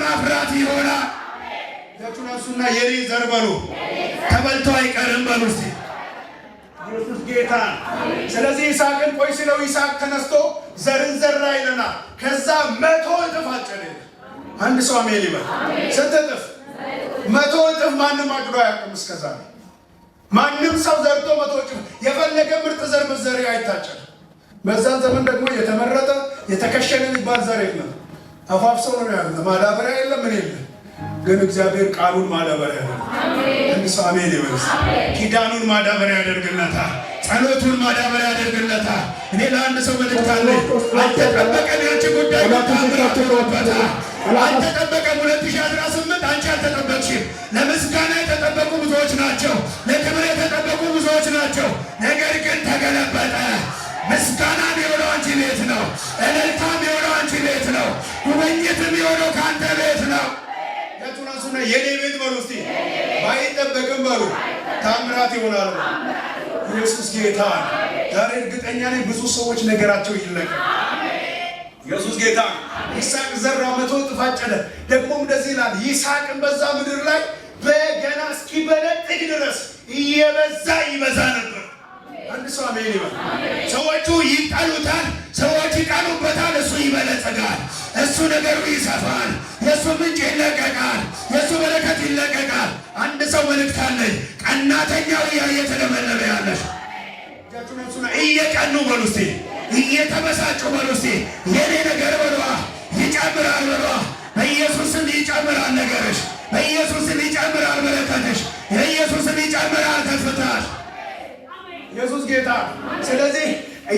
ማፍራት ይሆናል። ያቱናሱና የኔ ዘር በሉ ተበልቶ አይቀርም በሉ እስቲ ኢየሱስ ጌታ። ስለዚህ ይስሐቅን ቆይ ሲለው ይስሐቅ ተነስቶ ዘርን ዘራ ይለናል። ከዛ 100 እጥፍ አጨደ። አንድ ሰው አሜን ይበል። ስንት እጥፍ? 100 እጥፍ። ማንም አጭዶ አያውቅም እስከዛ። ማንም ሰው ዘርቶ 100 እጥፍ የፈለገ ምርጥ ዘር መዘሪ አይታጨድ። በዛን ዘመን ደግሞ የተመረጠ የተከሸነ የሚባል ዘር የለም። አፋፍሰው ነው ያለ። ማዳበሪያ የለም ምን የለም። ግን እግዚአብሔር ቃሉን ማዳበሪያ ያደርጋል። አንድ ሰው አሜን ይበል። ኪዳኑን ማዳበሪያ ያደርግለታል። ጸሎቱን ማዳበሪያ ያደርግለታል። እኔ ለአንድ ሰው መልእክት አለ። አልተጠበቀም ያንቺ ጉዳይ ታምራት ሆኖበታል። አልተጠበቀም 2018 አንቺ አልተጠበቅሽም። ለምስጋና የተጠበቁ ብዙዎች ናቸው። ለክብር የተጠበቁ ብዙዎች ናቸው። ነገር ግን ተገለበጠ። ምስጋና የሆነው አንቺ ቤት ነው። እልልታም የሆነው አንቺ ቤት ነው። ጉብኝትም የሆነው ከአንተ ቤት ነው። ያቱናሱና የኔ ቤት በሉ እስቲ ባይጠበቅም በሉ ታምራት ይሆናል። ኢየሱስ ጌታ። ዛሬ እርግጠኛ ነኝ ብዙ ሰዎች ነገራቸው ይለቀቅ። ኢየሱስ ጌታ። ይስሐቅ ዘራ 100 እጥፍ አጨደ። ደግሞም እንደዚህ ይላል ይስሐቅን በዛ ምድር ላይ በገና እስኪበለጥግ ድረስ እየበዛ ይበዛ ነበር። አንድ ሰው አሜን ይበል። ሰዎቹ ይጠሉታል፣ ሰዎች ይጠሉበታል፣ እሱ ይበለጽጋል። እሱ ነገሩ ይሰፋል፣ የእሱ ምንጭ ይለቀቃል፣ የእሱ በረከት ይለቀቃል። አንድ ሰው መልእክት አለኝ። ቀናተኛው እየተለመለመ ያለሽ እየቀኑ በሉ እስቲ፣ እየተበሳጩ በሉ እስቲ፣ የኔ ነገር በሏ ይጨምራል በሏ። በኢየሱስም ይጨምራል ነገርሽ፣ በኢየሱስም ይጨምራል በረከትሽ፣ በኢየሱስም ይጨምራል ከፍታሽ። ኢየሱስ ጌታ። ስለዚህ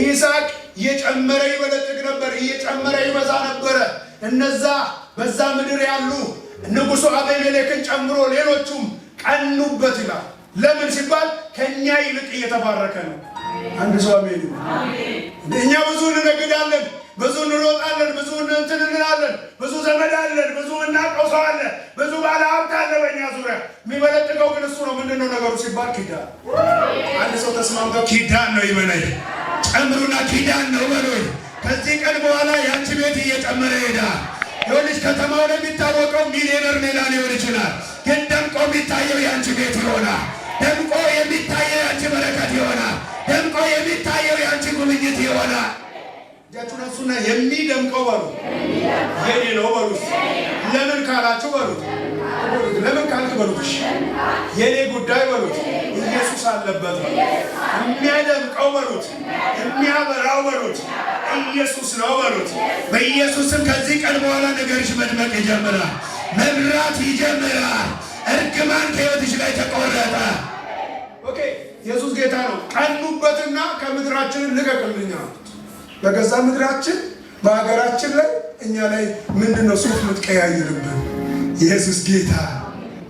ይስሐቅ እየጨመረ ይበለጥግ ነበር፣ እየጨመረ ይበዛ ነበረ። እነዛ በዛ ምድር ያሉ ንጉሡ አቤሜሌክን ጨምሮ ሌሎቹም ቀኑበት ይላል። ለምን ሲባል ከኛ ይልቅ እየተባረከ ነው። አንድ ሰው አሜን። እኛ ብዙ እንነግዳለን፣ ብዙ እንሮጣለን፣ ብዙ እንትን እንላለን፣ ብዙ ዘመድ አለን፣ ብዙ እናውቀው ሰው አለ፣ ብዙ ባለ ሀብት አለ በእኛ ዙሪያ። የሚበለጥገው ግን እሱ ነው። ምንድን ነው ነገሩ ሲባል ኪዳን። አንድ ሰው ተስማምተው ኪዳን ነው ይበለኝ። ጨምሩና ኪዳን ነው በሉኝ። ከዚህ ቀን በኋላ ያንቺ ቤት እየጨመረ ይሄዳል። ይኸውልሽ ከተማው ላይ የሚታወቀው ሚሊዮነር ሜዳ ሊሆን ይችላል፣ ግን ደምቆ የሚታየው ያንቺ ቤት ይሆናል። ደምቆ የሚታየው ያንቺ በረከት ይሆናል። ደምቆ የሚታየው ያንቺ ጉብኝት ይሆናል። እጃችሁን አንሱና የሚደምቀው በሉ የኔ ነው በሉ። ለምን ካላችሁ በሉት፣ ለምን ካልክ በሉት፣ የኔ ጉዳይ በሉት፣ ኢየሱስ አለበት በሉት። የሚያደምቀው በሉት፣ የሚያበራው በሉት፣ ኢየሱስ ነው በሉት። በኢየሱስም ከዚህ ቀን በኋላ ነገርሽ መድመቅ ይጀምራል፣ መብራት ይጀምራል። እርግማን ከሕይወትሽ ላይ ተቆረጠ። ኦኬ ኢየሱስ ጌታ ነው። ቀኑበትና ከምድራችን ልቀቅልኛ። በገዛ ምድራችን በሀገራችን ላይ እኛ ላይ ምንድነው ሱፍ ምትቀያይርብን? ኢየሱስ ጌታ።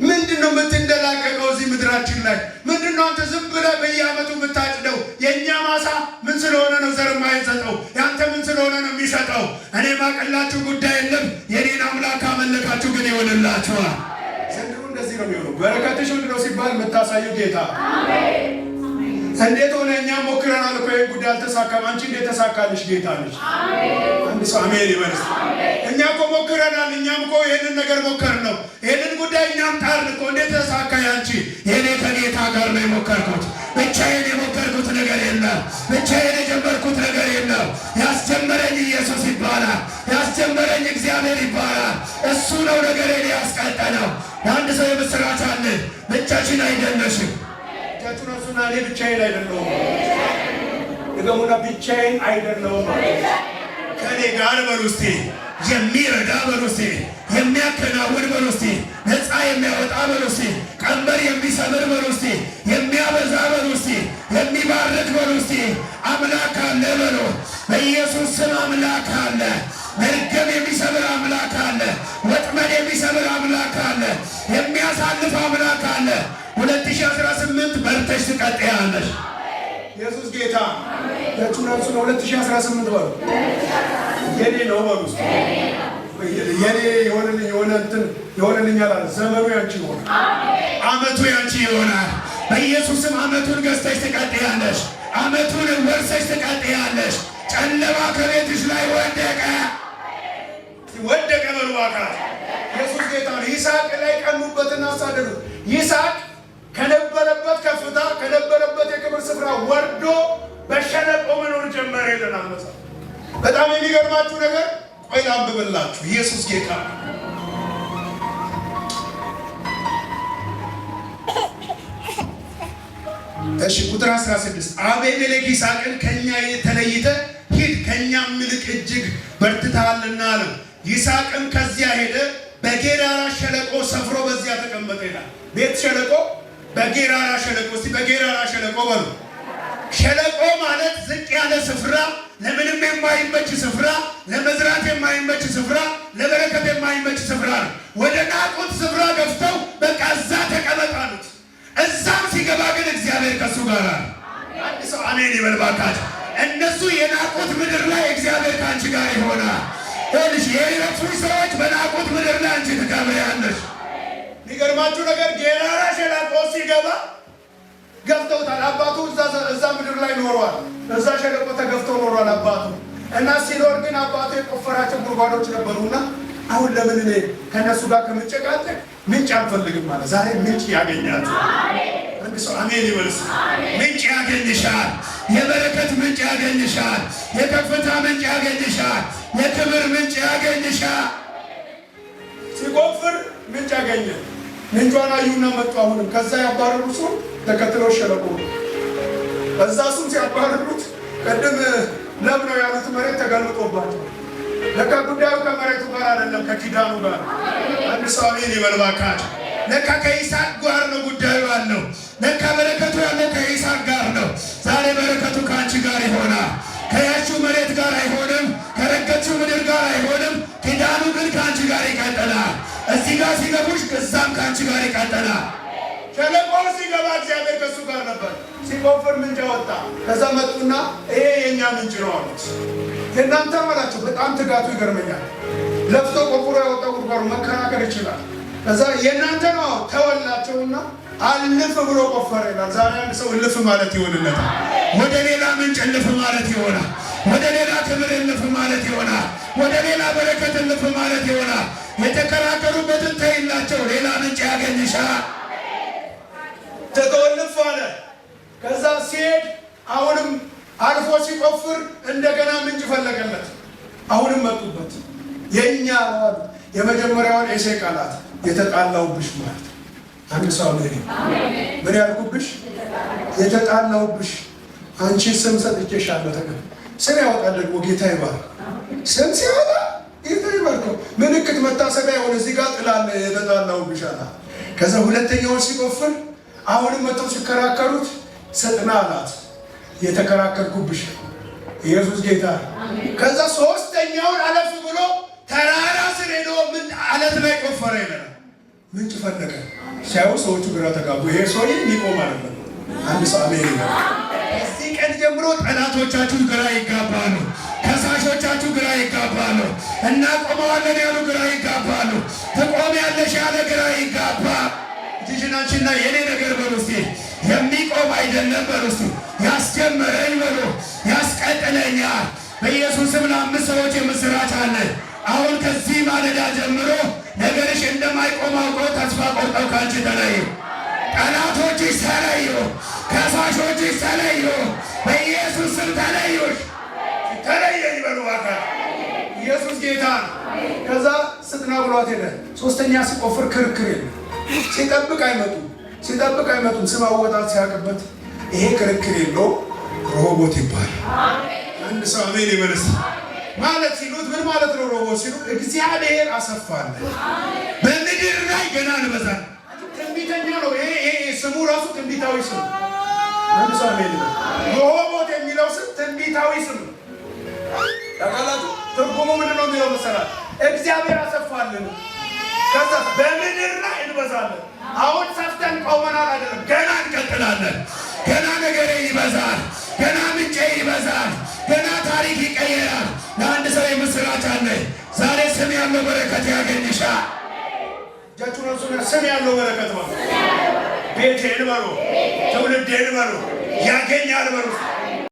ምንድነው የምትንደላቀቀው እዚህ ምድራችን ላይ? ምንድነው አንተ ዝም ብለህ በየዓመቱ የምታጭደው? የእኛ ማሳ ምን ስለሆነ ነው ዘር የማይሰጠው? ያንተ ምን ስለሆነ ነው የሚሰጠው? እኔ ማቀላችሁ ጉዳይ የለም። የኔን አምላክ አመለካችሁ ግን ይሆንላችኋል። ዘንድሮ እንደዚህ ነው የሚሆነው። በረከትሽ ምንድነው ሲባል የምታሳየው ጌታ። እንዴት ሆነ? እኛም ሞክረናል እኮ ይሄን ጉዳይ አልተሳካም። አንቺ እንዴት ተሳካልሽ? ጌታ ነሽ። አንድ ሰው አሜን ይበል። እኛ እኮ ሞክረናል። እኛም እኮ ይሄንን ነገር ሞከርነው። ይሄንን ጉዳይ እኛም ጣርን እኮ። እንዴት ተሳካ ያንቺ? የኔ ከጌታ ጋር ነው የሞከርኩት። ብቻዬን የሞከርኩት ነገር የለም። ብቻዬን የጀመርኩት ነገር የለም። ያስጀመረኝ ኢየሱስ ይባላል። ያስጀመረኝ እግዚአብሔር ይባላል። እሱ ነው ነገሬን ያስቀጠለው። የአንድ ሰው የምስራች አለ። ብቻሽን አይደለሽም። እጃችሁን አንሱና እኔ ብቻዬን አይደለሁም። ድገሙና ብቻዬን አይደለሁም። ከኔ ጋር በሉ እስቲ። የሚረዳ በሉ እስቲ። የሚያከናውን በሉ እስቲ። ነፃ የሚያወጣ በሉ እስቲ። ቀንበር የሚሰብር በሉ እስቲ። የሚያበዛ በሉ እስቲ። የሚባርክ በሉ እስቲ። አምላክ አለ በሉ። በኢየሱስ ስም አምላክ አለ። መርገም የሚሰብር አምላክ አለ። ወጥመድ የሚሰብር አምላክ አለ። የሚያሳልፍ አምላክ አለ። 2018 በርተሽ ትቀጥያለሽ። ኢየሱስ ጌታ። ለቹናሱ ነው 2018 በሉ የኔ ነው በሉ። የኔ የሆነልኝ አላለ። ዘመኑ ያንቺ ይሆናል። አመቱ ያንቺ ይሆናል። በኢየሱስም አመቱን ገዝተሽ ትቀጥያለሽ። አመቱን ወርሰሽ ትቀጥያለሽ። ጨለማ ከቤትሽ ላይ ወደቀ። ወደቀ በሉ አካል ጌታ ነው። ይስሐቅ ላይ ቀኑበትና አሳደዱት። ይስሐቅ ከነበረበት ከፍታ ከነበረበት የክብር ስፍራ ወርዶ በሸለቆ መኖር ጀመረ ይለናል መጽሐፍ። በጣም የሚገርማችሁ ነገር ቆይ ላንብብላችሁ። ኢየሱስ ጌታ ነው። እሺ ቁጥር 16 አቤሜሌክ ይስሐቅን ከኛ ተለይተህ ሂድ ከኛም ይልቅ እጅግ በርትተሃልና አለው። ይስሐቅም ከዚያ ሄደ፣ በጌራራ ሸለቆ ሰፍሮ በዚያ ተቀመጠ ይላል። ቤት ሸለቆ፣ በጌራራ ሸለቆ። እስቲ በጌራራ ሸለቆ በሉ። ሸለቆ ማለት ዝቅ ያለ ስፍራ፣ ለምንም የማይመች ስፍራ፣ ለመዝራት የማይመች ስፍራ፣ ለበረከት የማይመች ስፍራ ነው። ወደ ናቁት ስፍራ ገፍተው በቃ እዛ ተቀመጥ አሉት። እዛም ሲገባ ግን እግዚአብሔር ከሱ ጋር አለ። አንድ ሰው አሜን ይበል ባካችሁ። እነሱ የናቁት ምድር ላይ እግዚአብሔር ከአንቺ ጋር ይሆናል። ይኸውልሽ የረፉሽ ሰዎች በናቁት ምድር ላይ አንቺ ትከብሪያለሽ። የሚገርማችሁ ነገር ጌራራ ሸለቆ ሲገባ ገፍተውታል። አባቱ እዛ ምድር ላይ ኖሯል። እዛ ሸለቆ ተገፍቶ ኖሯል አባቱ እና ሲኖር ግን አባቱ የቆፈራቸው ጉድጓዶች ነበሩና አሁን ለምን እኔ ከነሱ ጋር ከምጨቃጨቅ ምንጭ አልፈልግም ማለት ዛሬ ምንጭ ያገኛል። አንድ ሰው አሜን ይበልስ። ምንጭ ያገኝሻል። የበረከት ምንጭ ያገኝሻል። የከፍታ ምንጭ ያገኝሻል። የክብር ምንጭ ያገኝሻል። ሲቆፍር ምንጭ ያገኘ ምንጯን አዩና መጡ። አሁንም ከዛ ያባረሩ ሰው ተከትለው ሸለቆ በዛ ሱም ሲያባረሩት ቅድም ለም ነው ያሉት መሬት ተገልጦባቸው ለካ ጉዳዩ ከመሬቱ ጋር አይደለም ከኪዳኑ ጋር። አንድ ሰው አሜን ይበል ባካችሁ። ለካ ከይስሐቅ ጋር ነው ጉዳዩ ያለው። ለካ በረከቱ ያለው ከይስሐቅ ጋር ነው። ዛሬ በረከቱ ከአንቺ ጋር ይሆናል። ከያችው መሬት ጋር አይሆንም። ከረገችው ምድር ጋር አይሆንም። ኪዳኑ ግን ከአንቺ ጋር ይቀጥላል። እዚህ ጋር ሲገቡሽ እዛም ከአንቺ ጋር ይቀጥላል። ሸለቆ ሲገባ እግዚአብሔር ከሱ ጋር ነበር። ሲቆፍር ምንጭ ወጣ። ከዛ መጡና ይሄ የኛ ምንጭ ነው አሉት። የእናንተ አላቸው። በጣም ትጋቱ ይገርመኛል። ለፍቶ ቆፍሮ ያወጣው ጉድጓዱ መከራከር ይችላል። ከዛ የእናንተ ነው ተወላቸውና አልፍ ብሎ ቆፈረ ይላል። ዛሬ አንድ ሰው እልፍ ማለት ይሆንለታል። ወደ ሌላ ምንጭ እልፍ ማለት ይሆናል። ወደ ሌላ ክብር እልፍ ማለት ይሆናል። ወደ ሌላ በረከት እልፍ ማለት ይሆናል። የተከራከሩበትን ተይላቸው። ሌላ ምንጭ ያገኝሻል። ተቆልፍ አለ። ከዛ ሲሄድ አሁንም አልፎ ሲቆፍር እንደገና ምንጭ ፈለገለት። አሁንም መጡበት። የኛ የመጀመሪያውን ኤሴ ቃላት የተጣላውብሽ ማለት አንድ ሰው ምን ያልኩብሽ? የተጣላውብሽ አንቺ ስም ሰጥቼሻለሁ። ተቀበል። ስም ያወጣል ደግሞ ጌታ ይባርክ። ስም ሲያወጣ ጌታ ይባርክ። ምልክት መታሰቢያ የሆነ እዚህ ጋር ጥላለ የተጣላውብሽ አለ። ከዛ ሁለተኛውን ሲቆፍር አሁንም መጥተው ሲከራከሩት ሰጥና አላት። የተከራከርኩብሽ ኢየሱስ ጌታ። ከዛ ሶስተኛውን አለፍ ብሎ ተራራ ስር ሄዶ ምን አለት ላይ ቆፈረ ይላል። ምንጭ ፈለገ። ሲያዩ ሰዎቹ ግራ ተጋቡ። ይሄ ሰውዬ የሚቆም አይደለም። አንድ ሰው አሜን ይላል። እዚህ ቀን ጀምሮ ጠላቶቻችሁ ግራ ይጋባሉ። ከሳሾቻችሁ ግራ ይጋባሉ። እናቆመዋለን ያሉ ግራ ይጋባሉ። ትቆሚያለሽ ያለ ግራ ይጋባ። ትሽናችና የኔ ነገር በሉ እስቲ የሚቆም አይደለም በሉ እስቲ ያስጀመረኝ በሉ ያስቀጥለኛል። በኢየሱስም ለአምስት ሰዎች የምስራች አለ። አሁን ከዚህ ማለዳ ጀምሮ ነገርሽ እንደማይቆም አውቀው ተስፋ ቆርጠው ካንቺ ተለዩ። ጠላቶችሽ ተለዩ። ከሳሾችሽ ተለዩ። በኢየሱስ ስም ተለዩሽ። ተለየኝ በሉ አካል ኢየሱስ ጌታ ነው። ከዛ ስጥና ብሏት ሄደ። ሶስተኛ ሲቆፍር ክርክር የለም። ሲጠብቅ አይመጡም። ሲጠብቅ አይመጡም። ስም አወጣት ሲያቅበት ይሄ ክርክር የለው ሮቦት ይባላል። አንድ ሰው አሜን ይበልስ። ማለት ሲሉት ምን ማለት ነው? ሮቦት ሲሉት እግዚአብሔር አሰፋለ። በምድር ላይ ገና እንበዛለን። ትንቢተኛ ነው ይሄ ስሙ ራሱ ትንቢታዊ ስም። አንድ ሰው አሜን ይበል። ሮቦት የሚለው ስም ትንቢታዊ ስም ታውቃላችሁ። ትርጉሙ ምንድን ነው የሚለው መሰላል? እግዚአብሔር አሰፋልን። ከዛ በምድር ላይ እንበዛለን። አሁን ሰፍተን ቆመናል አይደለም፣ ገና እንቀጥላለን። ገና ነገሬ ይበዛል። ገና ምንጬ ይበዛል። ገና ታሪክ ይቀየራል። ለአንድ ሰው የምስራች አለ። ዛሬ ስም ያለው በረከት ያገኝሻል። እጃችሁን አንሱና ስም ያለው በረከት በሉ። ቤቴን በሉ፣ ትውልዴን በሉ፣ ያገኛል በሉ።